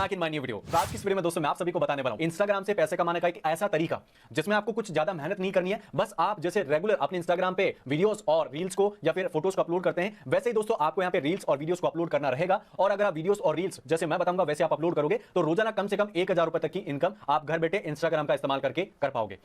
Back in my new video. आज की इस वीडियो में दोस्तों मैं आप सभी को बताने वाला हूं इंस्टाग्राम से पैसे कमाने का एक ऐसा तरीका जिसमें आपको कुछ ज्यादा मेहनत नहीं करनी है। बस आप जैसे रेगुलर अपने इंस्टाग्राम पे वीडियोस और रील्स को या फिर फोटोज को अपलोड करते हैं, वैसे ही दोस्तों आपको यहाँ पे रील्स और वीडियोस को अपलोड करना रहेगा। और अगर आप वीडियोस और रील्स जैसे मैं बताऊंगा वैसे आप अपलोड करोगे तो रोजाना कम से कम 1000 रुपए तक की इनकम आप घर बैठे इंस्टाग्राम का इस्तेमाल करके कर पाओगे।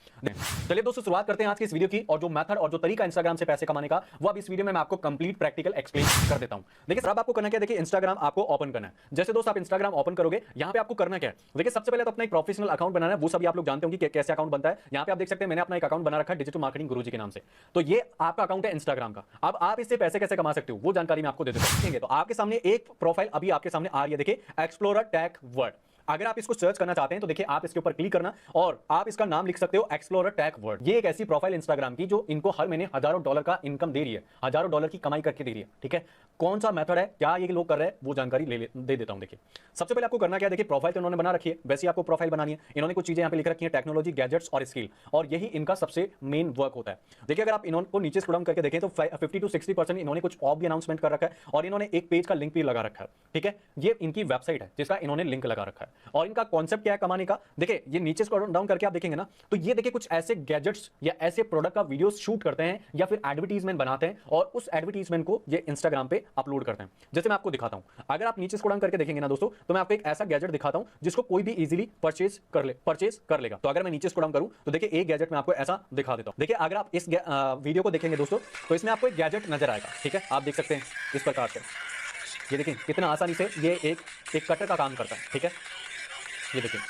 चलिए दोस्तों शुरुआत करते हैं आज की इस वीडियो की। और जो मेथड और जो तरीका इंस्टाग्राम से पैसे कमाने का वो अब इस वीडियो में मैं आपको कंप्लीट प्रैक्टिकल एक्सप्लेन कर देता हूं। देखिए अब आपको करना क्या है, देखिए इंस्टाग्राम आपको ओपन करना है। जैसे दोस्तों आप इंस्टाग्राम ओपन करोगे, यहां पे आपको करना क्या है, देखिए सबसे पहले तो अपना एक प्रोफेशनल अकाउंट बनाना है। वो सभी आप लोग जानते होंगे कि कैसे अकाउंट बनता है। यहां पे आप देख सकते हैं मैंने अपना एक अकाउंट बना रखा है डिजिटल मार्केटिंग गुरुजी के नाम से। तो ये आपका अकाउंट है इंस्टाग्राम का। अब आप इससे पैसे कैसे कमा सकते हो वो जानकारी मैं आपको दे देता हूं। तो आपके सामने एक प्रोफाइल अभी आपके सामने आ रही है, देखिए एक्सप्लोरर टेक वर्ड। अगर आप इसको सर्च करना चाहते हैं तो देखिए आप इसके ऊपर क्लिक करना और आप इसका नाम लिख सकते हो एक्सप्लोरर टेक वर्ड। ये एक ऐसी प्रोफाइल इंस्टाग्राम की जो इनको हर महीने हजारों डॉलर का इनकम दे रही है, हजारों डॉलर की कमाई करके दे रही है। ठीक है, कौन सा मेथड है, क्या ये लोग कर रहे हैं, वो जानकारी दे देता हूं। देखिए सबसे पहले आपको करना क्या है, देखिए प्रोफाइल तो इन्होंने बना रखी है, वैसे आपको प्रोफाइल बनानी है। इन्होंने कुछ चीजें यहाँ पे लिख रखी है, टेक्नोलॉजी, गैजेट्स और स्किल, और यही इनका सबसे मेन वर्क होता है। देखिए अगर आप इन्होंने नीचे स्क्रॉल करके देखें तो 50 to 60% इन्होंने कुछ और भी अनाउंसमेंट कर रखा है और इन्होंने एक पेज का लिंक भी लगा रखा है। ठीक है, ये इनकी वेबसाइट है जिसका इन्होंने लिंक लगा रखा है। और इनका कॉन्सेप्ट क्या है कमाने का, देखिए ये नीचे स्क्रॉल डाउन करके आप देखेंगे ना तो ये देखिए कुछ ऐसे गैजेट्स या ऐसे प्रोडक्ट का वीडियो शूट करते हैं या फिर एडवर्टीजमेंट बनाते हैं और उस एडवर्टीजमेंट को ये इंस्टाग्राम पे अपलोड करते हैं। जैसे मैं आपको दिखाता हूं, अगर आप नीचे स्क्रॉल डाउन करके देखेंगे ना दोस्तों तो मैं आपको एक ऐसा गैजेट दिखाता हूं जिसको कोई भी इजीली परचेज कर लेगा। तो अगर मैं नीचे स्क्रॉल डाउन करूं तो देखिए एक गैजेट मैं आपको ऐसा दिखा देता हूं। देखिए अगर आप इस वीडियो को देखेंगे दोस्तों तो इसमें आपको एक गैजेट नजर आएगा। ठीक है, आप देख सकते हैं इस प्रकार से, ये देखिए कितना आसानी से ये एक कटर का काम करता है। ठीक है, ये देखिए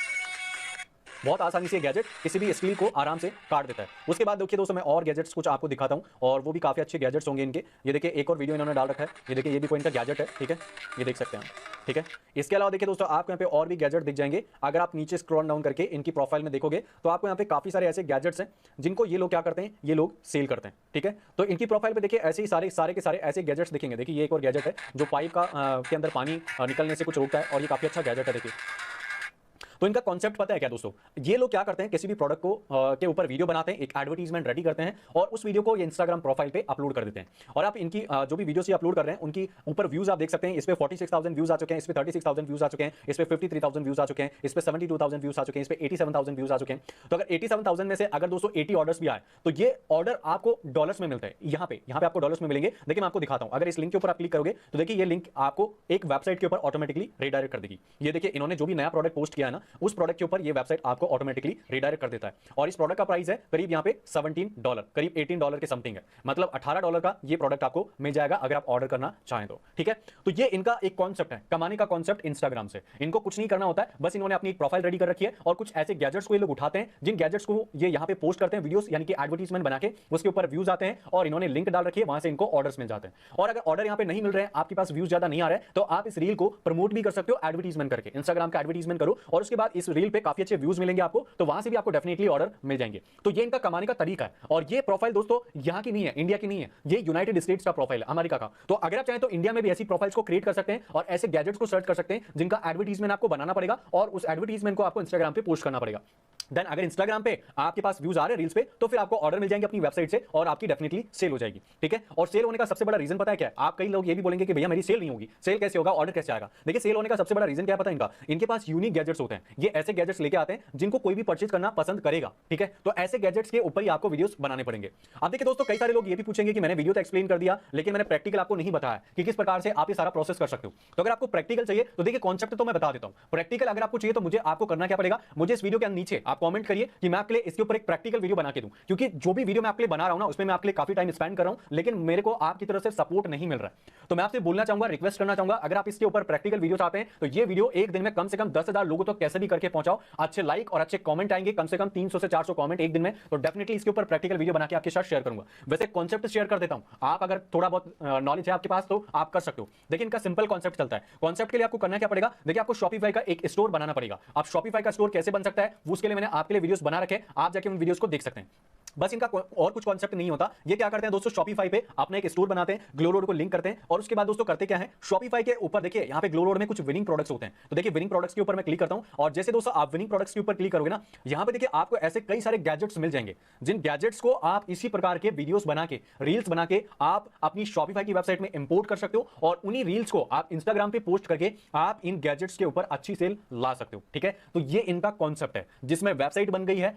बहुत आसानी से गैजेट किसी भी स्टील को आराम से काट देता है। उसके बाद देखिए दोस्तों मैं और गैजेट्स कुछ आपको दिखाता हूं और वो भी काफी अच्छे गैजेट्स होंगे इनके। ये देखिए एक और वीडियो इन्होंने डाल रखा है, ये देखिए ये भी कोई इनका गैजेट है। ठीक है, ये देख सकते हैं। ठीक है, इसके अलावा देखिए दोस्तों आपको यहाँ पे और भी गैजेट दिख जाएंगे। अगर आप नीचे स्क्रॉल डाउन करके इनकी प्रोफाइल में देखोगे तो आपको यहाँ पे काफी सारे ऐसे गैजेट्स हैं जिनको ये लोग क्या करते हैं, ये लोग सेल करते हैं। ठीक है, तो इनकी प्रोफाइल पे देखिए ऐसे ही सारे के सारे ऐसे गैजेट्स दिखेंगे। देखिए ये एक और गैजेट है जो पाइप का के अंदर पानी निकलने से कुछ रोकता है और ये काफी अच्छा गैजेट है। देखिए तो इनका कॉन्सेप्ट पता है क्या दोस्तों, ये लोग क्या करते हैं, किसी भी प्रोडक्ट को के ऊपर वीडियो बनाते हैं, एक एडवर्टीजमेंट रेडी करते हैं और उस वीडियो को ये इंस्टाग्राम प्रोफाइल पे अपलोड कर देते हैं। और आप इनकी जो भी वीडियोस ये अपलोड कर रहे हैं उनकी ऊपर व्यूज आप देख सकते हैं। इस पे 46,000 व्यूज आ चुके हैं, इस पे 36,000 व्यूज आ चुके हैं, इस पे 53,000 व्यूज आ चुके हैं, इस पे 72,000 व्यूज आ चुके हैं, इस पे 87,000 व्यूज आ चुके हैं। तो अगर 87,000 में से अगर दोस्तों 80 ऑर्डर्स भी आए तो ये ऑर्डर आपको डॉलर्स में मिलता है। यहाँ पे आपको डॉलर्स में मिलेंगे। देखिए मैं आपको दिखाता हूं, अगर इस लिंक के ऊपर आप क्लिक करोगे तो देखिए ये लिंक आपको एक वेबसाइट के ऊपर ऑटोमेटिकली रिडायरेक्ट कर देगी। ये देखिए इन्होंने जो भी नया प्रोडक्ट पोस्ट किया है ना उस प्रोडक्ट के ऊपर ये वेबसाइट आपको ऑटोमेटिकली रिडायरेक्ट कर देता है। और इस प्रोडक्ट का प्राइस है करीब यहाँ पे $17, करीब $18 के समथिंग है, मतलब $18 का ये प्रोडक्ट आपको मिल जाएगा अगर आप ऑर्डर करना चाहें तो। ठीक है, तो ये इनका एक कॉन्सेप्ट है कमाने का कॉन्सेप्ट इंस्टाग्राम से। इनको कुछ नहीं करना होता है, बस इन्होंने अपनी एक प्रोफाइल रेडी कर रखी है और कुछ ऐसे गैजेट्स को ये लोग उठाते हैं जिन गैजेट्स को ये यहाँ पे पोस्ट करते हैं वीडियोस, यानी कि एडवर्टीजमेंट बना के उसके ऊपर व्यूज आते हैं और इन्होंने लिंक डाल रखी है, वहां से इनको ऑर्डर्स मिल जाते हैं। और अगर ऑर्डर यहाँ पे नहीं मिल रहे हैं, आपके पास व्यूज ज्यादा नहीं आ रहे हैं, तो आप इस रील को प्रमोट भी कर सकते हो एडवर्टीजमेंट करके। इंस्टाग्राम का एडवर्टीजमेंट करो और उसके बाद इस रील पे काफी अच्छे व्यूज मिलेंगे आपको, तो वहां से भी आपको डेफिनेटली ऑर्डर मिल जाएंगे। तो ये इनका कमाने का तरीका है। और ये प्रोफाइल दोस्तों यहां की नहीं है, इंडिया की नहीं है, ये यूनाइटेड स्टेट्स का प्रोफाइल है, अमेरिका का। तो अगर आप चाहें तो इंडिया में भी ऐसी प्रोफाइल्स को क्रिएट कर सकते हैं और ऐसे गैजेट्स को सर्च कर सकते हैं जिनका एडवर्टीजमेंट आपको बनाना पड़ेगा और उस एडवर्टीजमेंट को आपको इंस्टाग्राम पे पोस्ट करना पड़ेगा। देन अगर इंस्टाग्राम पे आपके पास व्यूज आ रहे हैं रील्स पे तो फिर आपको ऑर्डर मिल जाएंगे अपनी वेबसाइट से और आपकी डेफिनेटली सेल हो जाएगी। ठीक है, और सेल होने का सबसे बड़ा रीजन पता है क्या है? आप कई लोग ये भी बोलेंगे कि भैया मेरी सेल नहीं होगी, सेल कैसे होगा, ऑर्डर कैसे आएगा? देखिए सेल होने का सबसे बड़ा रीजन क्या है पता है इनका, इनके पास यूनिक गैजेट्स होते हैं। ये ऐसे गैजेट्स लेके आते हैं जिनको कोई भी परचेज करना पसंद करेगा। ठीक है, तो ऐसे गैजेट्स के ऊपर ही आपको वीडियोस बनाने पड़ेंगे। अब देखिए दोस्तों कई सारे लोग ये भी पूछेंगे कि मैंने वीडियो तो एक्सप्लेन कर दिया लेकिन मैंने प्रैक्टिकल आपको नहीं बताया कि किस प्रकार से आप ये सारा प्रोसेस कर सकते हो। तो अगर आपको प्रैक्टिकल चाहिए तो देखिए कॉन्सेप्ट तो मैं बता देता हूं। प्रैक्टिकल अगर आपको चाहिए तो मुझे आपको करना क्या पड़ेगा, मुझे इस वीडियो के नीचे आप कमेंट करिए कि मैं आपके लिए इसके ऊपर एक प्रैक्टिकल वीडियो बना के दूं, क्योंकि जो भी वीडियो मैं आपके लिए बना रहा हूं ना उसमें मैं आपके लिए काफी टाइम स्पेंड कर रहा हूं लेकिन मेरे को आपकी तरफ से सपोर्ट नहीं मिल रहा है। तो मैं आपसे बोलना चाहूंगा, रिक्वेस्ट करना चाहूंगा, अगर आप इसके ऊपर प्रैक्टिकल वीडियो चाहते हैं तो ये वीडियो एक दिन में कम से कम 10,000 लोगों तक कैसे भी करके पहुंचाओ। अच्छे लाइक और अच्छे कमेंट आएंगे, कम से कम 300 से 400 कमेंट एक दिन में, तो डेफिनेटली इसके ऊपर प्रैक्टिकल वीडियो बना के आपके साथ शेयर करूंगा। वैसे कॉन्सेप्ट शेयर कर देता हूं, आप अगर थोड़ा बहुत नॉलेज है आपके पास तो आप कर सकते हो। देखिए इनका सिंपल कॉन्सेप्ट चलता है। कॉन्सेप्ट के लिए आपको करना क्या पड़ेगा, देखिए आपको शॉपिफाई का एक स्टोर बनाना पड़ेगा। आप शॉपिफाई का स्टोर कैसे बन सकता है उसके लिए मैंने आपके लिए वीडियोस बना रखे, आप जाके उन वीडियोस को देख सकते हैं। बस इनका और कुछ कॉन्सेप्ट नहीं होता। ये क्या करते हैं दोस्तों, शॉपिफाई पे अपने एक स्टोर बनाते हैं, ग्लो रोड को लिंक करते हैं और उसके बाद दोस्तों करते क्या है, शॉपिफाई के ऊपर देखिए यहां पे ग्लो रोड में कुछ विनिंग प्रोडक्ट्स होते हैं। तो देखिए विनिंग प्रोडक्ट्स के ऊपर मैं क्लिक करता हूं और जैसे दोस्तों आप विनिंग प्रोडक्ट्स के ऊपर क्लिक करोगे ना, यहां पे देखिए आपको ऐसे कई सारे गैजेट्स मिल जाएंगे, जिन गैजेट्स को आप इसी प्रकार के वीडियोस बना के, रील्स बना के आप अपनी शॉपिफाई की वेबसाइट में इंपोर्ट कर सकते हो और उन्हीं रील्स को आप इंस्टाग्राम पे पोस्ट करके आप इन गैजेट्स के ऊपर अच्छी सेल ला सकते हो। ठीक है, तो ये इनका कॉन्सेप्ट है जिसमें वेबसाइट बन गई है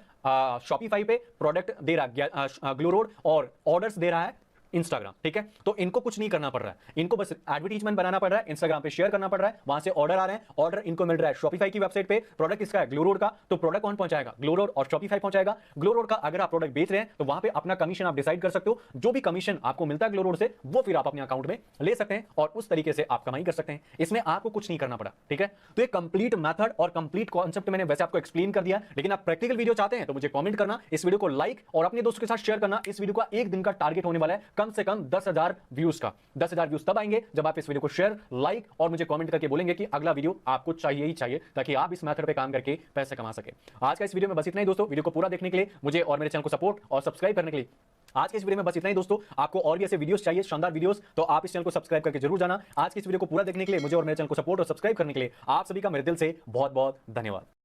शॉपिफाई पे, प्रोडक्ट दे रहा है ग्लो रोड और ऑर्डर्स दे रहा है इंस्टाग्राम। ठीक है, तो इनको कुछ नहीं करना पड़ रहा है, इनको बस एडवर्टाइजमेंट बनाना पड़ रहा है, इंस्टाग्राम पे शेयर करना पड़ रहा है, वहां से ऑर्डर आ रहे हैं, ऑर्डर इनको मिल रहा है शॉपिफाई की वेबसाइट पे। प्रोडक्ट किसका है, ग्लो रोड का, तो प्रोडक्ट कौन पहुंचाएगा, ग्लो रोड और शॉपिफाई पहुंचाएगा। ग्लो रोड का अगर आप प्रोडक्ट बेच रहे हैं तो वहां पे अपना कमीशन आप डिसाइड कर सकते हो, जो भी कमीशन आपको मिलता है ग्लो रोड से वो फिर आप अपने अकाउंट में ले सकते हैं और उस तरीके से आप कमाई कर सकते हैं। इसमें आपको कुछ नहीं करना पड़ा। ठीक है, तो ये कंप्लीट मेथड और कंप्लीट कॉन्सेप्ट मैंने वैसे आपको एक्सप्लेन कर दिया, लेकिन आप प्रैक्टिकल वीडियो चाहते हैं तो मुझे कमेंट करना, इस वीडियो को लाइक और अपने दोस्तों के साथ शेयर करना। इस वीडियो का एक दिन का टारगेट होने वाला है कम से कम 10,000 व्यूज का। 10,000 व्यूज तब आएंगे जब आप इस वीडियो को शेयर, लाइक और मुझे कमेंट करके बोलेंगे कि अगला वीडियो आपको चाहिए ही चाहिए, ताकि आप इस मेथड पे काम करके पैसे कमा सके। आज का इस वीडियो में बस इतना ही दोस्तों। वीडियो को पूरा देखने के लिए मुझे और मेरे चैनल को सपोर्ट और सब्सक्राइब करने के लिए आज के इस वीडियो में बस इतना ही दोस्तों। आपको और भी ऐसे वीडियोस चाहिए, शानदार वीडियोस, तो आप इस चैनल को सब्सक्राइब करके जरूर जाना। आज की इस वीडियो को पूरा देखने के लिए मुझे और मेरे चैनल को सपोर्ट और सब्सक्राइब करने के लिए आप सभी का मेरे दिल से बहुत बहुत धन्यवाद।